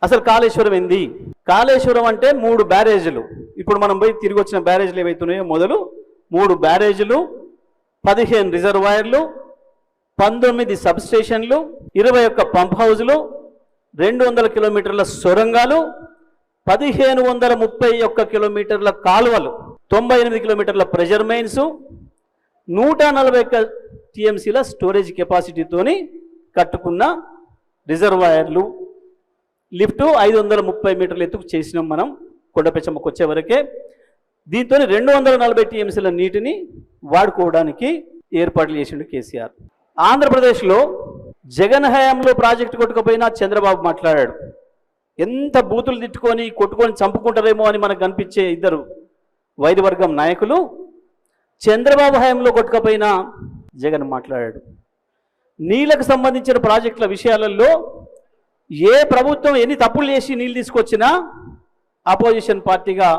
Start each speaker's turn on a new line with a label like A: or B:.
A: అసలు కాళేశ్వరం ఏంది? కాళేశ్వరం అంటే 3 బ్యారేజీలు. ఇప్పుడు మనం పోయి తిరిగి వచ్చిన బ్యారేజీలు ఏవైతున్నాయో మొదలు 3 బ్యారేజీలు, 15 రిజర్వాయర్లు, 19 సబ్స్టేషన్లు, 21 పంప్ హౌజులు, 200 కిలోమీటర్ల సొరంగాలు, 1531 కిలోమీటర్ల కాలువలు, 98 కిలోమీటర్ల ప్రెషర్ మెయిన్స్, 141 టీఎంసీల స్టోరేజ్ కెపాసిటీతోని కట్టుకున్న రిజర్వాయర్లు, లిఫ్టు 530 మీటర్ల ఎత్తుకు చేసినాం మనం కొండపెచ్చమ్మకు వచ్చే వరకే. దీంతో 240 టీఎంసీల నీటిని వాడుకోవడానికి ఏర్పాట్లు చేసిండు కేసీఆర్. ఆంధ్రప్రదేశ్లో జగన్ హయాంలో ప్రాజెక్టు కొట్టుకుపోయినా చంద్రబాబు మాట్లాడాడు. ఎంత బూతులు తిట్టుకొని కొట్టుకొని చంపుకుంటారేమో అని మనకు కనిపించే ఇద్దరు వైద్యవర్గం నాయకులు చంద్రబాబు హయాంలో కొట్టుకుపోయినా జగన్ మాట్లాడాడు. నీళ్లకు సంబంధించిన ప్రాజెక్టుల విషయాలలో ఏ ప్రభుత్వం ఎన్ని తప్పులు చేసి నీళ్ళు తీసుకొచ్చినా అపోజిషన్ పార్టీగా